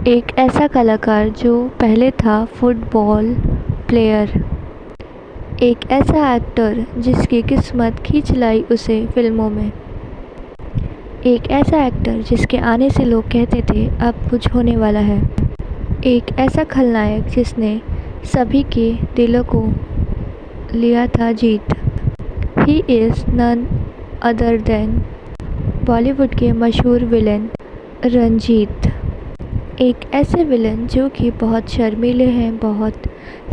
एक ऐसा कलाकार जो पहले था फुटबॉल प्लेयर। एक ऐसा एक्टर जिसकी किस्मत खींच लाई उसे फिल्मों में। एक ऐसा एक्टर जिसके आने से लोग कहते थे अब कुछ होने वाला है। एक ऐसा खलनायक जिसने सभी के दिलों को लिया था जीत। He is none other than Bollywood के मशहूर विलन रंजीत। एक ऐसे विलन जो कि बहुत शर्मीले हैं, बहुत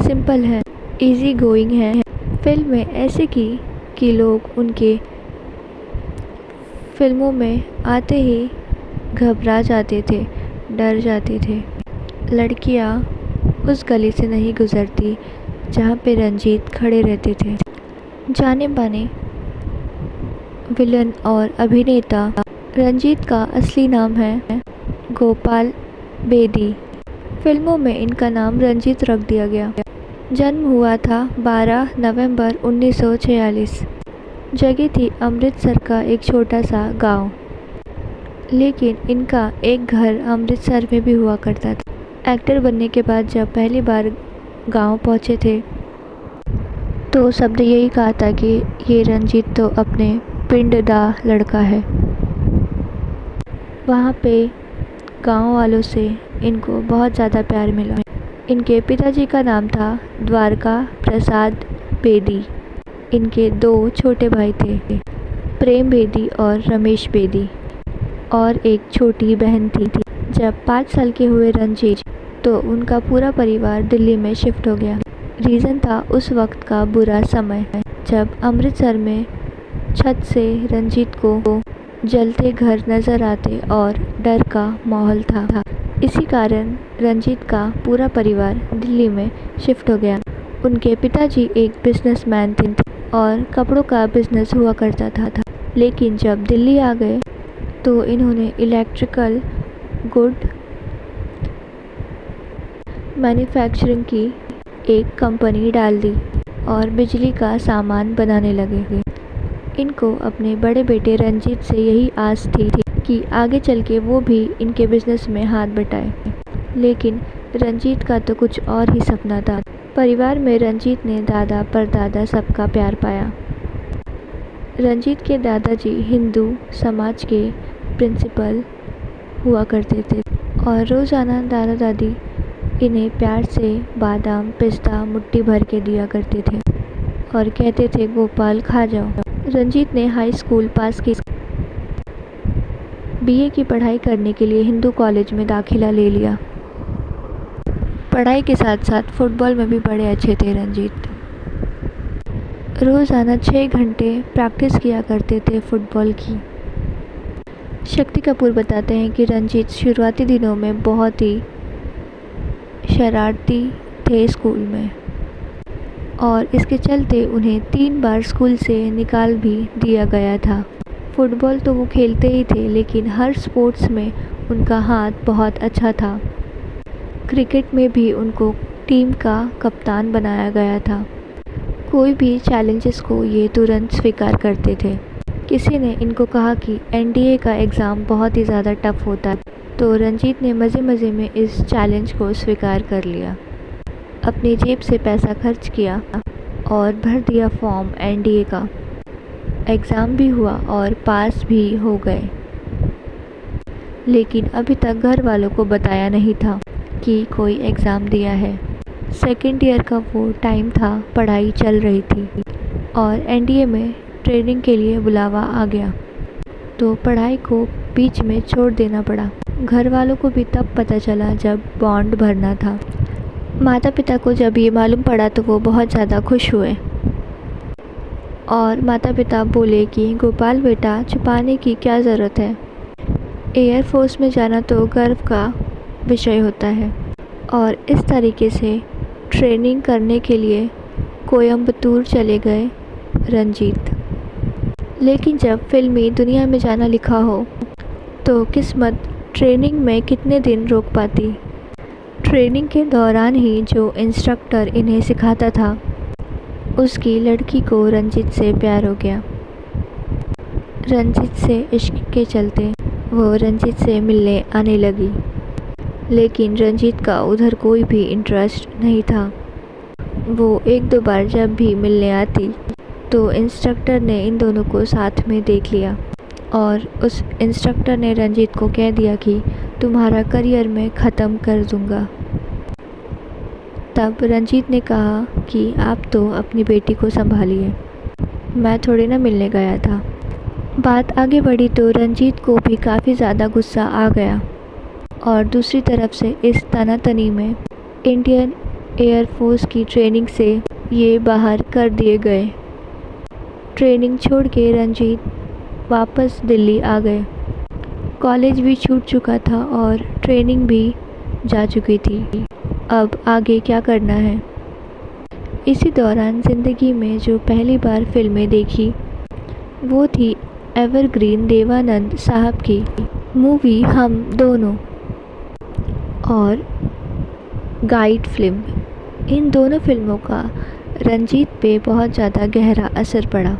सिंपल हैं, इजी गोइंग हैं। फिल्म में ऐसे कि लोग उनके फिल्मों में आते ही घबरा जाते थे, डर जाते थे। लड़कियां उस गली से नहीं गुजरती जहाँ पे रंजीत खड़े रहते थे। जाने माने विलन और अभिनेता रंजीत का असली नाम है गोपाल बेदी। फिल्मों में इनका नाम रंजीत रख दिया गया। जन्म हुआ था 12 नवंबर 1946। जगह थी अमृतसर का एक छोटा सा गांव। लेकिन इनका एक घर अमृतसर में भी हुआ करता था। एक्टर बनने के बाद जब पहली बार गांव पहुंचे थे तो सबने यही कहा था कि ये रंजीत तो अपने पिंड दा लड़का है। वहाँ पे गांव वालों से इनको बहुत ज़्यादा प्यार मिला। इनके पिताजी का नाम था द्वारका प्रसाद बेदी। इनके 2 छोटे भाई थे, प्रेम बेदी और रमेश बेदी, और एक छोटी बहन थी। जब 5 साल के हुए रंजीत तो उनका पूरा परिवार दिल्ली में शिफ्ट हो गया। रीज़न था उस वक्त का बुरा समय जब अमृतसर में छत से रंजीत को जलते घर नज़र आते और डर का माहौल था। इसी कारण रंजीत का पूरा परिवार दिल्ली में शिफ्ट हो गया। उनके पिताजी एक बिजनेसमैन थे और कपड़ों का बिजनेस हुआ करता था। लेकिन जब दिल्ली आ गए तो इन्होंने इलेक्ट्रिकल गुड मैन्युफैक्चरिंग की एक कंपनी डाल दी और बिजली का सामान बनाने लगे। इनको अपने बड़े बेटे रंजीत से यही आस थी कि आगे चल के वो भी इनके बिजनेस में हाथ बटाए। लेकिन रंजीत का तो कुछ और ही सपना था। परिवार में रंजीत ने दादा परदादा सबका प्यार पाया। रंजीत के दादाजी हिंदू समाज के प्रिंसिपल हुआ करते थे और रोज़ाना दादा दादी इन्हें प्यार से बादाम पिस्ता मुट्ठी भर के दिया करते थे और कहते थे गोपाल खा जाओ। रंजीत ने हाई स्कूल पास की। बीए की पढ़ाई करने के लिए हिंदू कॉलेज में दाखिला ले लिया। पढ़ाई के साथ साथ फुटबॉल में भी बड़े अच्छे थे रंजीत। रोज़ाना 6 घंटे प्रैक्टिस किया करते थे फुटबॉल की। शक्ति कपूर बताते हैं कि रंजीत शुरुआती दिनों में बहुत ही शरारती थे स्कूल में और इसके चलते उन्हें 3 बार स्कूल से निकाल भी दिया गया था। फुटबॉल तो वो खेलते ही थे लेकिन हर स्पोर्ट्स में उनका हाथ बहुत अच्छा था। क्रिकेट में भी उनको टीम का कप्तान बनाया गया था। कोई भी चैलेंजेस को ये तुरंत स्वीकार करते थे। किसी ने इनको कहा कि एनडीए का एग्ज़ाम बहुत ही ज़्यादा टफ होता है तो रंजीत ने मज़े मज़े में इस चैलेंज को स्वीकार कर लिया। अपनी जेब से पैसा खर्च किया और भर दिया फॉर्म एनडीए का। एग्ज़ाम भी हुआ और पास भी हो गए। लेकिन अभी तक घर वालों को बताया नहीं था कि कोई एग्ज़ाम दिया है। सेकेंड ईयर का वो टाइम था, पढ़ाई चल रही थी और एनडीए में ट्रेनिंग के लिए बुलावा आ गया तो पढ़ाई को बीच में छोड़ देना पड़ा। घर वालों को भी तब पता चला जब बॉन्ड भरना था। माता पिता को जब ये मालूम पड़ा तो वो बहुत ज़्यादा खुश हुए और माता पिता बोले कि गोपाल बेटा छुपाने की क्या ज़रूरत है। एयरफोर्स में जाना तो गर्व का विषय होता है। और इस तरीके से ट्रेनिंग करने के लिए कोयम्बतूर चले गए रंजीत। लेकिन जब फिल्मी दुनिया में जाना लिखा हो तो किस्मत ट्रेनिंग में कितने दिन रोक पाती। ट्रेनिंग के दौरान ही जो इंस्ट्रक्टर इन्हें सिखाता था उसकी लड़की को रंजीत से प्यार हो गया। रंजीत से इश्क के चलते वो रंजीत से मिलने आने लगी। लेकिन रंजीत का उधर कोई भी इंटरेस्ट नहीं था। वो एक दो बार जब भी मिलने आती तो इंस्ट्रक्टर ने इन दोनों को साथ में देख लिया और उस इंस्ट्रक्टर ने रंजीत को कह दिया कि तुम्हारा करियर मैं ख़त्म कर दूंगा। तब रंजीत ने कहा कि आप तो अपनी बेटी को संभालिए, मैं थोड़ी ना मिलने गया था। बात आगे बढ़ी तो रंजीत को भी काफ़ी ज़्यादा गुस्सा आ गया और दूसरी तरफ से इस तनातनी में इंडियन एयरफोर्स की ट्रेनिंग से ये बाहर कर दिए गए। ट्रेनिंग छोड़ के रंजीत वापस दिल्ली आ गए। कॉलेज भी छूट चुका था और ट्रेनिंग भी जा चुकी थी। अब आगे क्या करना है। इसी दौरान ज़िंदगी में जो पहली बार फिल्में देखी वो थी एवरग्रीन देवानंद साहब की मूवी हम दोनों और गाइड फिल्म। इन दोनों फिल्मों का रंजीत पे बहुत ज़्यादा गहरा असर पड़ा।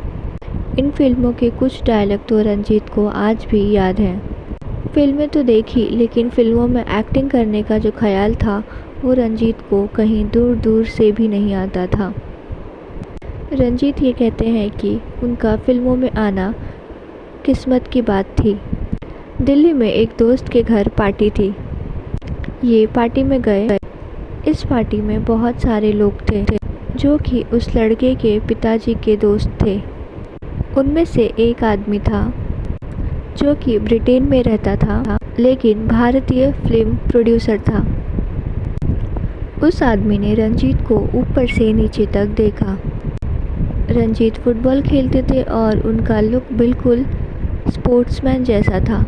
इन फिल्मों के कुछ डायलॉग तो रंजीत को आज भी याद हैं। फिल्में तो देखी लेकिन फिल्मों में एक्टिंग करने का जो ख्याल था वो रंजीत को कहीं दूर दूर से भी नहीं आता था। रंजीत ये कहते हैं कि उनका फिल्मों में आना किस्मत की बात थी। दिल्ली में एक दोस्त के घर पार्टी थी। ये पार्टी में गए। इस पार्टी में बहुत सारे लोग थे जो कि उस लड़के के पिताजी के दोस्त थे। उनमें से एक आदमी था जो कि ब्रिटेन में रहता था लेकिन भारतीय फिल्म प्रोड्यूसर था। उस आदमी ने रंजीत को ऊपर से नीचे तक देखा। रंजीत फुटबॉल खेलते थे और उनका लुक बिल्कुल स्पोर्ट्समैन जैसा था।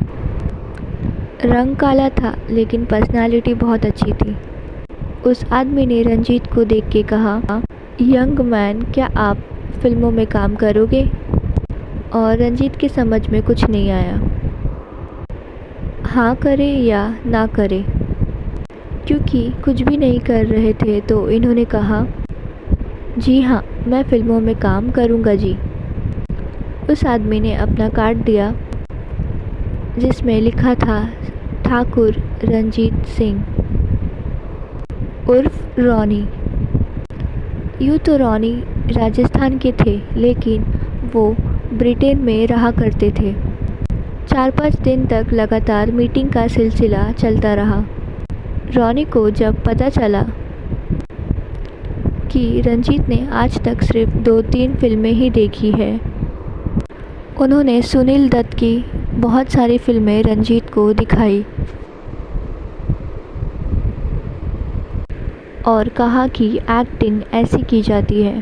रंग काला था लेकिन पर्सनालिटी बहुत अच्छी थी। उस आदमी ने रंजीत को देख के कहा, यंग मैन, क्या आप फिल्मों में काम करोगे? और रंजीत के समझ में कुछ नहीं आया, हाँ करे या ना करे। क्योंकि कुछ भी नहीं कर रहे थे तो इन्होंने कहा, जी हाँ, मैं फिल्मों में काम करूँगा जी। उस आदमी ने अपना कार्ड दिया जिसमें लिखा था ठाकुर रंजीत सिंह उर्फ रॉनी। यूँ तो रॉनी राजस्थान के थे लेकिन वो ब्रिटेन में रहा करते थे। 4-5 दिन तक लगातार मीटिंग का सिलसिला चलता रहा। रॉनी को जब पता चला कि रंजीत ने आज तक सिर्फ 2-3 फिल्में ही देखी है, उन्होंने सुनील दत्त की बहुत सारी फिल्में रंजीत को दिखाई और कहा कि एक्टिंग ऐसी की जाती है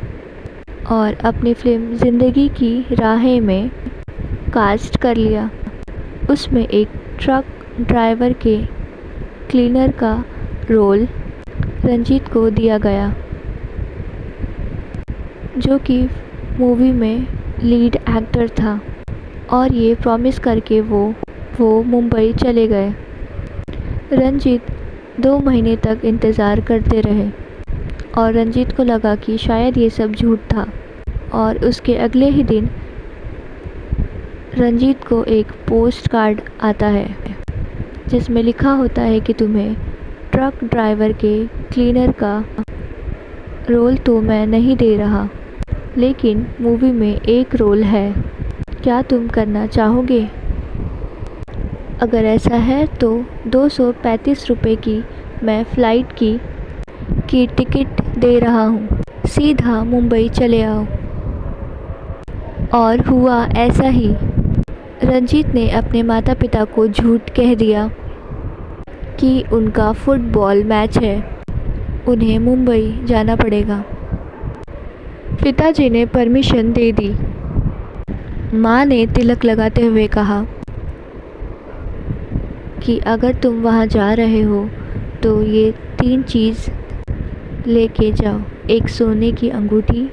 और अपनी फिल्म ज़िंदगी की राहें में कास्ट कर लिया। उसमें एक ट्रक ड्राइवर के क्लीनर का रोल रंजीत को दिया गया जो कि मूवी में लीड एक्टर था और ये प्रॉमिस करके वो मुंबई चले गए। रंजीत 2 महीने तक इंतज़ार करते रहे और रंजीत को लगा कि शायद ये सब झूठ था और उसके अगले ही दिन रंजीत को एक पोस्ट कार्ड आता है जिसमें लिखा होता है कि तुम्हें ट्रक ड्राइवर के क्लीनर का रोल तो मैं नहीं दे रहा लेकिन मूवी में एक रोल है, क्या तुम करना चाहोगे? अगर ऐसा है तो 235 रुपये की मैं फ़्लाइट की टिकट दे रहा हूँ, सीधा मुंबई चले आओ। और हुआ ऐसा ही। रंजीत ने अपने माता पिता को झूठ कह दिया कि उनका फुटबॉल मैच है, उन्हें मुंबई जाना पड़ेगा। पिताजी ने परमिशन दे दी। माँ ने तिलक लगाते हुए कहा कि अगर तुम वहाँ जा रहे हो तो ये 3 चीज़ लेके जाओ, एक सोने की अंगूठी,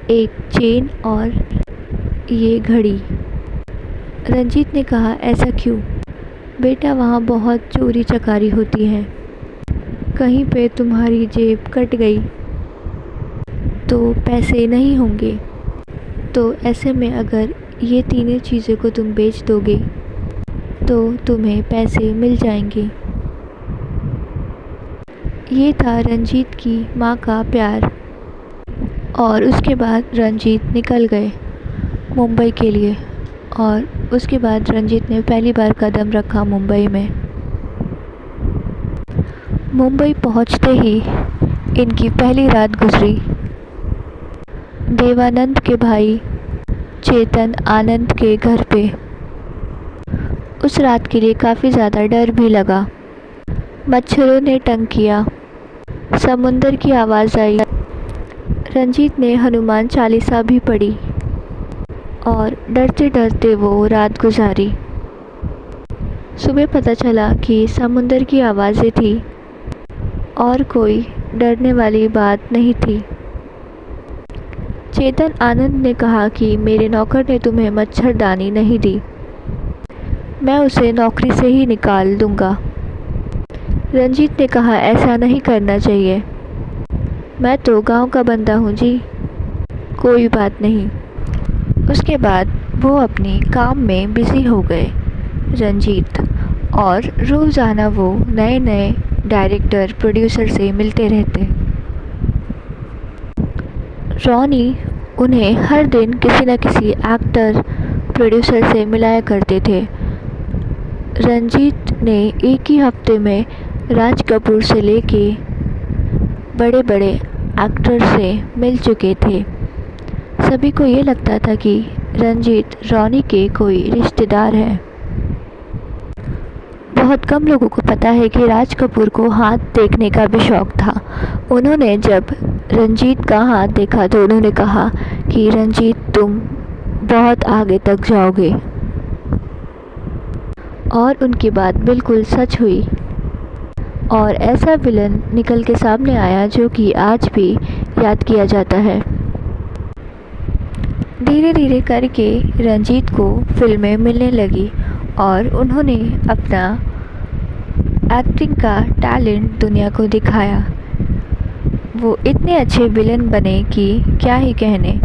एक चेन और ये घड़ी। रंजीत ने कहा, ऐसा क्यों? बेटा, वहाँ बहुत चोरी चकारी होती है, कहीं पे तुम्हारी जेब कट गई तो पैसे नहीं होंगे, तो ऐसे में अगर ये तीनों चीज़ों को तुम बेच दोगे तो तुम्हें पैसे मिल जाएंगे। ये था रंजीत की माँ का प्यार। और उसके बाद रंजीत निकल गए मुंबई के लिए, और उसके बाद रंजीत ने पहली बार कदम रखा मुंबई में। मुंबई पहुंचते ही इनकी पहली रात गुजरी देवानंद के भाई चेतन आनंद के घर पे। उस रात के लिए काफ़ी ज़्यादा डर भी लगा। मच्छरों ने टंक किया, समुंदर की आवाज़ आई। रंजीत ने हनुमान चालीसा भी पढ़ी और डरते डरते वो रात गुजारी। सुबह पता चला कि समुंदर की आवाज़ें थी और कोई डरने वाली बात नहीं थी। चेतन आनंद ने कहा कि मेरे नौकर ने तुम्हें मच्छरदानी नहीं दी, मैं उसे नौकरी से ही निकाल दूंगा। रंजीत ने कहा ऐसा नहीं करना चाहिए, मैं तो गांव का बंदा हूँ जी, कोई बात नहीं। उसके बाद वो अपने काम में बिज़ी हो गए रंजीत, और रोज़ाना वो नए नए डायरेक्टर प्रोड्यूसर से मिलते रहते। रॉनी उन्हें हर दिन किसी न किसी एक्टर प्रोड्यूसर से मिलाया करते थे। रंजीत ने एक ही हफ्ते में राज कपूर से लेके बड़े बड़े एक्टर से मिल चुके थे। सभी को ये लगता था कि रंजीत रॉनी के कोई रिश्तेदार हैं। बहुत कम लोगों को पता है कि राज कपूर को हाथ देखने का भी शौक़ था। उन्होंने जब रंजीत का हाथ देखा तो उन्होंने कहा कि रंजीत तुम बहुत आगे तक जाओगे, और उनकी बात बिल्कुल सच हुई और ऐसा विलन निकल के सामने आया जो कि आज भी याद किया जाता है। धीरे धीरे करके रंजीत को फिल्में मिलने लगी और उन्होंने अपना एक्टिंग का टैलेंट दुनिया को दिखाया। वो इतने अच्छे विलन बने कि क्या ही कहने।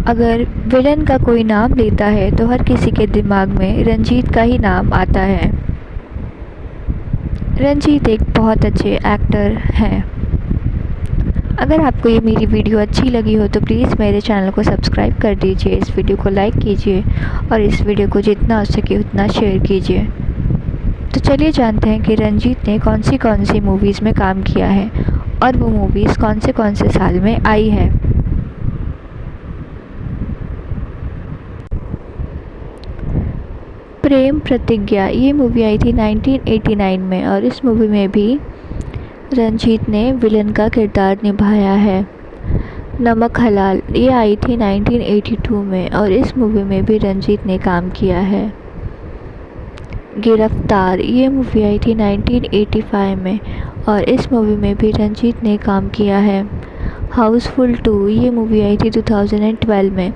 अगर विलन का कोई नाम लेता है तो हर किसी के दिमाग में रंजीत का ही नाम आता है। रंजीत एक बहुत अच्छे एक्टर हैं। अगर आपको ये मेरी वीडियो अच्छी लगी हो तो प्लीज़ मेरे चैनल को सब्सक्राइब कर दीजिए, इस वीडियो को लाइक कीजिए और इस वीडियो को जितना हो सके उतना शेयर कीजिए। तो चलिए जानते हैं कि रंजीत ने कौन सी मूवीज़ में काम किया है और वो मूवीज़ कौन से साल में आई है। प्रेम प्रतिज्ञा ये मूवी आई थी 1989 में, और इस मूवी में भी रंजीत ने विलन का किरदार निभाया है। नमक हलाल ये आई थी 1982 में, और इस मूवी में भी रंजीत ने काम किया है। गिरफ्तार ये मूवी आई थी 1985 में, और इस मूवी में भी रंजीत ने काम किया है। हाउसफुल 2 ये मूवी आई थी 2012 में,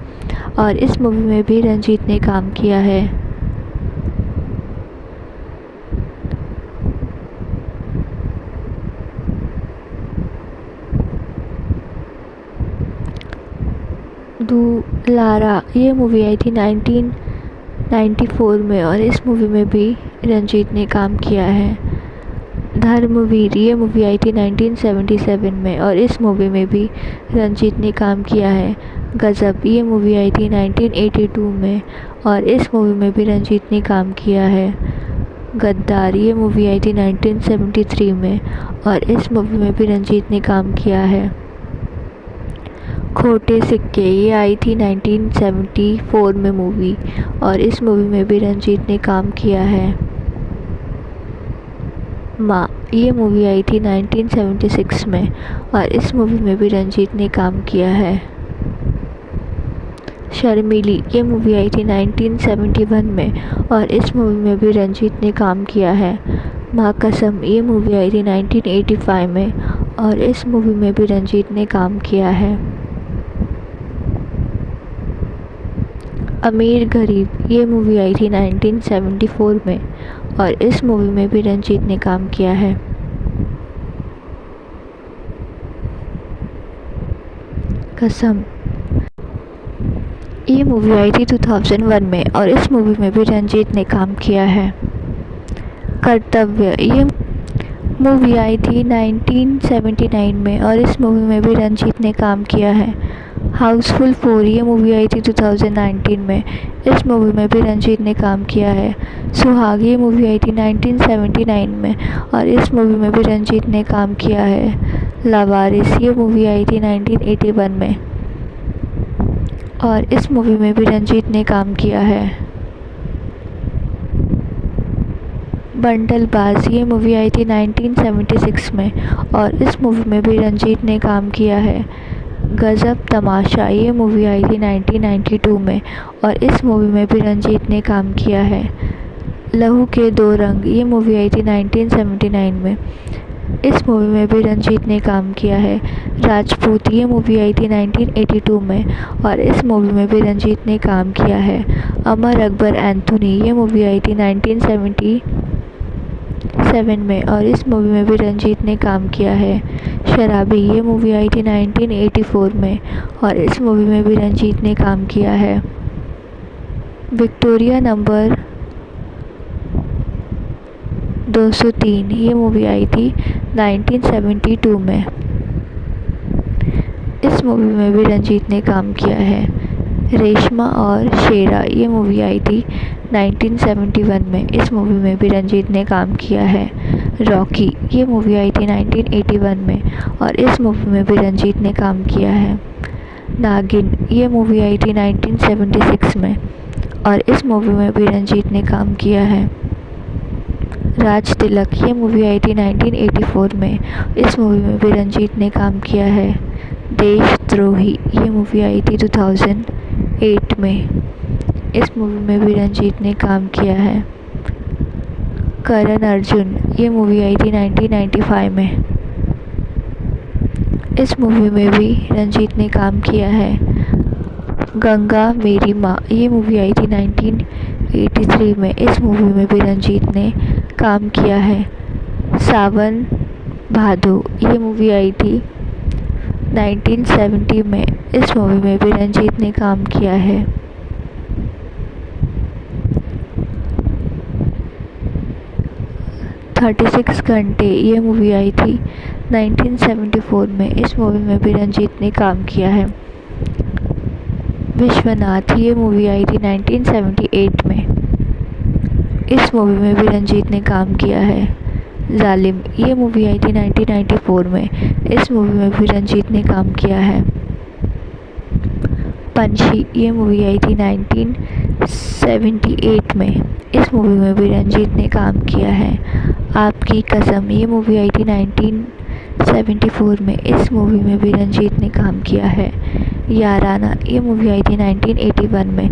और इस मूवी में भी रंजीत ने काम किया है। दुलारा ये मूवी आई थी 1994 में, और इस मूवी में भी रंजीत ने काम किया है। धर्मवीर ये मूवी आई थी 1977 में, और इस मूवी में भी रंजीत ने काम किया है। गजब ये मूवी आई थी 1982 में, और इस मूवी में भी रंजीत ने काम किया है। गद्दार ये मूवी आई थी 1973 में, और इस मूवी में भी रंजीत ने काम किया है। खोटे सिक्के ये आई थी 1974 में मूवी, और इस मूवी में भी रंजीत ने काम किया है। माँ ये मूवी आई थी 1976 में, और इस मूवी में भी रंजीत ने काम किया है। शर्मीली ये मूवी आई थी 1971 में, और इस मूवी में भी रंजीत ने काम किया है। माँ कसम ये मूवी आई थी 1985 में, और इस मूवी में भी रंजीत ने काम किया है। अमीर गरीब ये मूवी आई थी 1974 में, और इस मूवी में भी रंजीत ने काम किया है। कसम ये मूवी आई थी 2001 में, और इस मूवी में भी रंजीत ने काम किया है। कर्तव्य ये मूवी आई थी 1979 में और इस मूवी में भी रंजीत ने काम किया है। हाउसफुल 4 ये मूवी आई थी 2019 में, इस मूवी में भी रंजीत ने काम किया है। सुहाग ये मूवी आई थी 1979 में और इस मूवी में भी रंजीत ने काम किया है। लावारिस ये मूवी आई थी 1981 में और इस मूवी में भी रंजीत ने काम किया है। बंडलबाज ये मूवी आई थी 1976 में और इस मूवी में भी रंजीत ने काम किया है। गजब तमाशा ये मूवी आई थी 1992 में और इस मूवी में भी रंजीत ने काम किया है। लहू के दो रंग ये मूवी आई थी 1979 में, इस मूवी में भी रंजीत ने काम किया है। राजपूत ये मूवी आई थी 1982 में और इस मूवी में भी रंजीत ने काम किया है। अमर अकबर एंथोनी ये मूवी आई थी 1977 में और इस मूवी में भी रंजीत ने काम किया है। शराबी ये मूवी आई थी 1984 में और इस मूवी में भी रंजीत ने काम किया है। विक्टोरिया नंबर 203 ये मूवी आई थी 1972 में, इस मूवी में भी रंजीत ने काम किया है। रेशमा और शेरा ये मूवी आई थी 1971 में, इस मूवी में भी रंजीत ने काम किया है। रॉकी ये मूवी आई थी 1981 में और इस मूवी में भी रंजीत ने काम किया है। नागिन ये मूवी आई थी 1976 में और इस मूवी में भी रंजीत ने काम किया है। राज तिलक ये मूवी आई थी 1984 में, इस मूवी में भी रंजीत ने काम किया है। देशद्रोही ये मूवी आई थी 2008 में, इस मूवी में भी रंजीत ने काम किया है। करण अर्जुन ये मूवी आई थी 1995 में, इस मूवी में भी रंजीत ने काम किया है। गंगा मेरी माँ ये मूवी आई थी 1983 में, इस मूवी में भी रंजीत ने काम किया है। सावन भादो ये मूवी आई थी 1970 में, इस मूवी में भी रंजीत ने काम किया है। "36 घंटे ये मूवी आई थी 1974 में, इस मूवी में भी रंजीत ने काम किया है। विश्वनाथ ये मूवी आई थी 1978 में, इस मूवी में भी रंजीत ने काम किया है। जालिम ये मूवी आई थी 1994 में, इस मूवी में भी रंजीत ने काम किया है। पंछी ये मूवी आई थी 1978 में, इस मूवी में भी रंजीत ने काम किया है। आपकी कसम ये मूवी आई थी 1974 में, इस मूवी में भी रंजीत ने काम किया है। याराना ये मूवी आई थी 1981 में,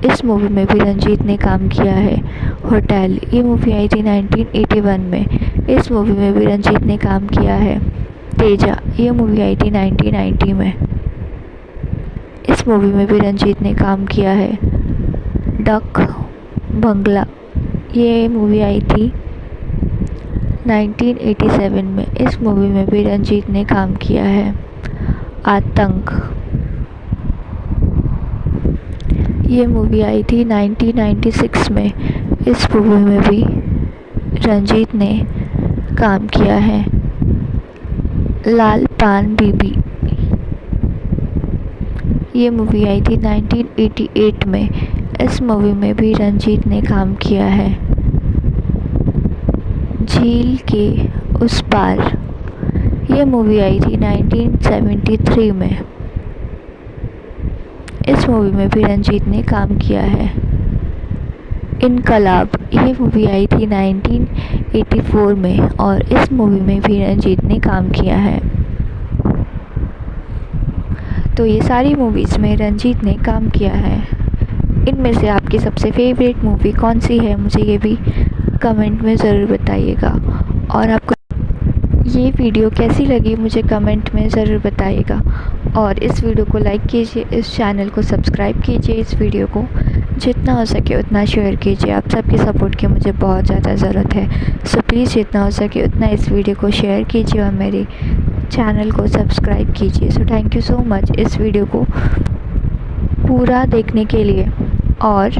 इस मूवी में भी रंजीत ने काम किया है। होटल ये मूवी आई थी 1981 में, इस मूवी में भी रंजीत ने काम किया है। तेजा ये मूवी आई थी 1990 में, इस मूवी में भी रंजीत ने काम किया है। डक बंगला ये मूवी आई थी 1987 में, इस मूवी में भी रंजीत ने काम किया है। आतंक ये मूवी आई थी 1996 में, इस मूवी में भी रंजीत ने काम किया है। लाल पान बीबी ये मूवी आई थी 1988 में, इस मूवी में भी रंजीत ने काम किया है। झील के उस पार ये मूवी आई थी 1973 में, इस मूवी में भी रंजीत ने काम किया है। इनकलाब ये मूवी आई थी 1984 में और इस मूवी में भी रंजीत ने काम किया है। तो ये सारी मूवीज़ में रंजीत ने काम किया है। इनमें से आपकी सबसे फेवरेट मूवी कौन सी है, मुझे ये भी कमेंट में ज़रूर बताइएगा। और आपको ये वीडियो कैसी लगी मुझे कमेंट में ज़रूर बताइएगा। और इस वीडियो को लाइक कीजिए, इस चैनल को सब्सक्राइब कीजिए, इस वीडियो को जितना हो सके उतना शेयर कीजिए। आप सबके सपोर्ट की मुझे बहुत ज़्यादा ज़रूरत है, सो प्लीज़ जितना हो सके उतना इस वीडियो को शेयर कीजिए और मेरे चैनल को सब्सक्राइब कीजिए। So thank you so much इस वीडियो को पूरा देखने के लिए। और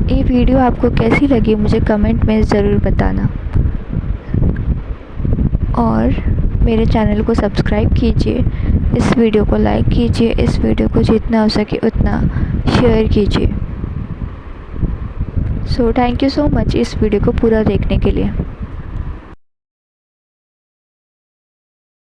ये वीडियो आपको कैसी लगी मुझे कमेंट में ज़रूर बताना। और मेरे चैनल को सब्सक्राइब कीजिए, इस वीडियो को लाइक कीजिए, इस वीडियो को जितना हो सके उतना शेयर कीजिए। So thank you so much इस वीडियो को पूरा देखने के लिए।